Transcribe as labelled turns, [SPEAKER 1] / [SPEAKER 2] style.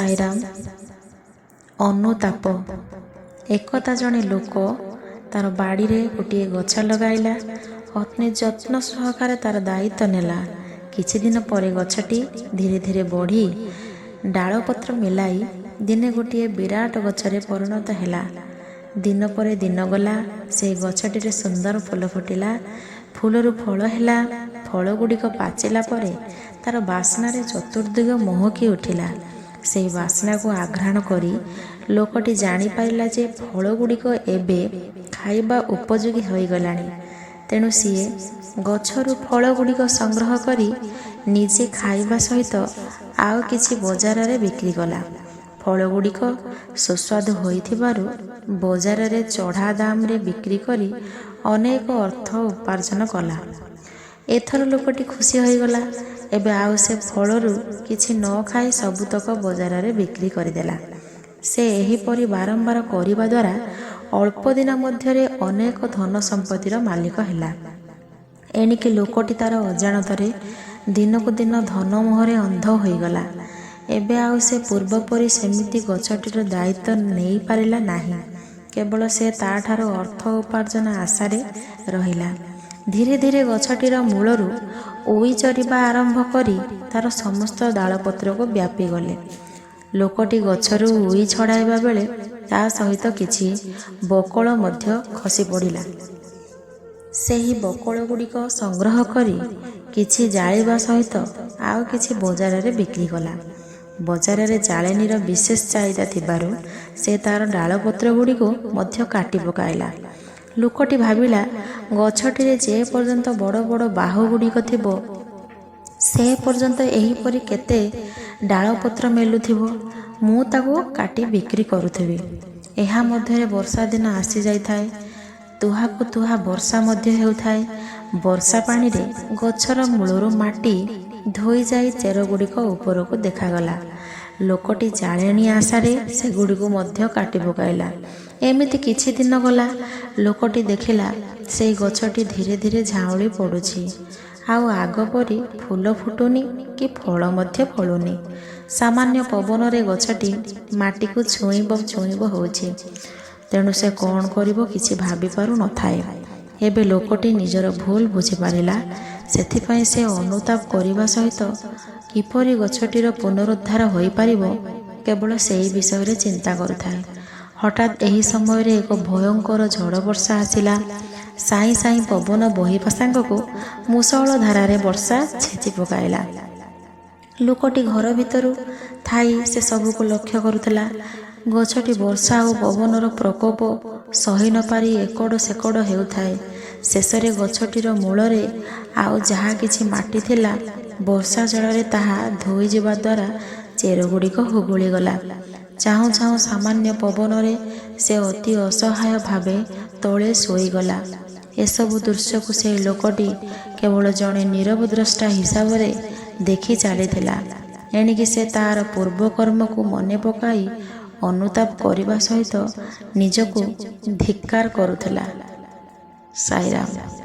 [SPEAKER 1] ସାଇରାମ। ଅନୁତାପ। ଏକଦା ଜଣେ ଲୋକ ତାର ବାଡ଼ିରେ ଗୋଟିଏ ଗଛ ଲଗାଇଲା। ଅତି ଯତ୍ନ ସହକାରେ ତାର ଦାୟିତ୍ୱ ନେଲା। କିଛି ଦିନ ପରେ ଗଛଟି ଧୀରେ ଧୀରେ ବଢ଼ି ଡାଳପତ୍ର ମେଲାଇ ଦିନେ ଗୋଟିଏ ବିରାଟ ଗଛରେ ପରିଣତ ହେଲା। ଦିନ ପରେ ଦିନ ଗଲା। ସେହି ଗଛଟିରେ ସୁନ୍ଦର ଫୁଲ ଫୁଟିଲା। ଫୁଲରୁ ଫଳ ହେଲା। ଫଳ ଗୁଡ଼ିକ ପାଚିଲା ପରେ ତାର ବାସ୍ନାରେ ଚତୁର୍ଦିଗ ମହକି ଉଠିଲା। ସେହି ବାସ୍ନାକୁ ଆଘ୍ରାଣ କରି ଲୋକଟି ଜାଣିପାରିଲା ଯେ ଫଳ ଗୁଡ଼ିକ ଏବେ ଖାଇବା ଉପଯୋଗୀ ହୋଇଗଲାଣି। ତେଣୁ ସିଏ ଗଛରୁ ଫଳ ଗୁଡ଼ିକ ସଂଗ୍ରହ କରି ନିଜେ ଖାଇବା ସହିତ ଆଉ କିଛି ବଜାରରେ ବିକ୍ରି କଲା। ଫଳ ଗୁଡ଼ିକ ସୁସ୍ୱାଦୁ ହୋଇଥିବାରୁ ବଜାରରେ ଚଢ଼ା ଦାମରେ ବିକ୍ରି କରି ଅନେକ ଅର୍ଥ ଉପାର୍ଜନ କଲା। ଏଥର ଲୋକଟି ଖୁସି ହୋଇଗଲା। ଏବେ ଆଉ ସେ ଫଳରୁ କିଛି ନ ଖାଇ ସବୁତକ ବଜାରରେ ବିକ୍ରି କରିଦେଲା। ସେ ଏହିପରି ବାରମ୍ବାର କରିବା ଦ୍ୱାରା ଅଳ୍ପ ଦିନ ମଧ୍ୟରେ ଅନେକ ଧନ ସମ୍ପତ୍ତିର ମାଲିକ ହେଲା। ଏଣିକି ଲୋକଟି ତାର ଅଜାଣତରେ ଦିନକୁ ଦିନ ଧନ ମୋହରେ ଅନ୍ଧ ହୋଇଗଲା। ଏବେ ଆଉ ସେ ପୂର୍ବପରି ସେମିତି ଗଛଟିର ଦାୟିତ୍ୱ ନେଇପାରିଲା ନାହିଁ। କେବଳ ସେ ତାଠାରୁ ଅର୍ଥ ଉପାର୍ଜନ ଆଶାରେ ରହିଲା। ଧୀରେ ଧୀରେ ଗଛଟିର ମୂଳରୁ ଉଇ ଚରିବା ଆରମ୍ଭ କରି ତାର ସମସ୍ତ ଡାଳପତ୍ରକୁ ବ୍ୟାପିଗଲେ। ଲୋକଟି ଗଛରୁ ଉଇ ଛଡ଼ାଇବା ବେଳେ ତା ସହିତ କିଛି ବକଳ ମଧ୍ୟ ଖସି ପଡ଼ିଲା। ସେହି ବକଳ ଗୁଡ଼ିକ ସଂଗ୍ରହ କରି କିଛି ଜାଳିବା ସହିତ ଆଉ କିଛି ବଜାରରେ ବିକ୍ରି କଲା। ବଜାରରେ ଜାଳେଣୀର ବିଶେଷ ଚାହିଦା ଥିବାରୁ ସେ ତାର ଡାଳପତ୍ର ଗୁଡ଼ିକୁ ମଧ୍ୟ କାଟି ପକାଇଲା। ଲୋକଟି ଭାବିଲା, ଗଛଟିରେ ଯେ ପର୍ଯ୍ୟନ୍ତ ବଡ଼ ବଡ଼ ବାହୁ ଗୁଡ଼ିକ ଥିବ ସେ ପର୍ଯ୍ୟନ୍ତ ଏହିପରି କେତେ ଡାଳପତ୍ର ମେଲୁଥିବ। ମୁଁ ତାକୁ କାଟି ବିକ୍ରି କରୁଥିବି। ଏହା ମଧ୍ୟରେ ବର୍ଷା ଦିନ ଆସିଯାଇଥାଏ। ତୁହାକୁ ତୁହା ବର୍ଷା ମଧ୍ୟ ହେଉଥାଏ। ବର୍ଷା ପାଣିରେ ଗଛର ମୂଳରୁ ମାଟି ଧୋଇଯାଇ ଚେର ଗୁଡ଼ିକ ଉପରକୁ ଦେଖାଗଲା। ଲୋକଟି ଜାଳେଣୀ ଆଶାରେ ସେଗୁଡ଼ିକୁ ମଧ୍ୟ କାଟି ପକାଇଲା। ଏମିତି କିଛି ଦିନ ଗଲା। ଲୋକଟି ଦେଖିଲା ସେହି ଗଛଟି ଧୀରେ ଧୀରେ ଝାଉଁଳି ପଡ଼ୁଛି। ଆଉ ଆଗ ପରି ଫୁଲ ଫୁଟୁନି କି ଫଳ ମଧ୍ୟ ଫଳୁନି। ସାମାନ୍ୟ ପବନରେ ଗଛଟି ମାଟିକୁ ଛୁଇଁବ ହେଉଛି। ତେଣୁ ସେ କ'ଣ କରିବ କିଛି ଭାବିପାରୁ ନଥାଏ। ଏବେ ଲୋକଟି ନିଜର ଭୁଲ ବୁଝିପାରିଲା। ସେଥିପାଇଁ ସେ ଅନୁତାପ କରିବା ସହିତ କିପରି ଗଛଟିର ପୁନରୁଦ୍ଧାର ହୋଇପାରିବ କେବଳ ସେହି ବିଷୟରେ ଚିନ୍ତା କରୁଥାଏ। ହଠାତ୍ ଏହି ସମୟରେ ଏକ ଭୟଙ୍କର ଝଡ଼ ବର୍ଷା ଆସିଲା। ସାଇଁ ସାଇଁ ପବନ ବହିବା ସାଙ୍ଗକୁ ମୁଷଳ ଧାରାରେ ବର୍ଷା ଛେଚି ପକାଇଲା। ଲୋକଟି ଘର ଭିତରୁ ଥାଇ ସେ ସବୁକୁ ଲକ୍ଷ୍ୟ କରୁଥିଲା। ଗଛଟି ବର୍ଷା ଓ ପବନର ପ୍ରକୋପ ସହି ନ ପାରି ଏକଡ଼ ସେକଡ଼ ହେଉଥାଏ। ଶେଷରେ ଗଛଟିର ମୂଳରେ ଆଉ ଯାହା କିଛି ମାଟି ଥିଲା ବର୍ଷା ଜଳରେ ତାହା ଧୋଇଯିବା ଦ୍ୱାରା ଚେର ଗୁଡ଼ିକ ହୁଗୁଳିଗଲା। ଚାହୁଁ ଚାହୁଁ ସାମାନ୍ୟ ପବନରେ ସେ ଅତି ଅସହାୟ ଭାବେ ତଳେ ଶୋଇଗଲା। ଏସବୁ ଦୃଶ୍ୟକୁ ସେହି ଲୋକଟି କେବଳ ଜଣେ ନୀରବ ଦ୍ରଷ୍ଟା ହିସାବରେ ଦେଖି ଚାଲିଥିଲା। ଏଣିକି ସେ ତାର ପୂର୍ବ କର୍ମକୁ ମନେ ପକାଇ ଅନୁତାପ କରିବା ସହିତ ନିଜକୁ ଧିକ୍କାର କରୁଥିଲା। ସାଇରାମ।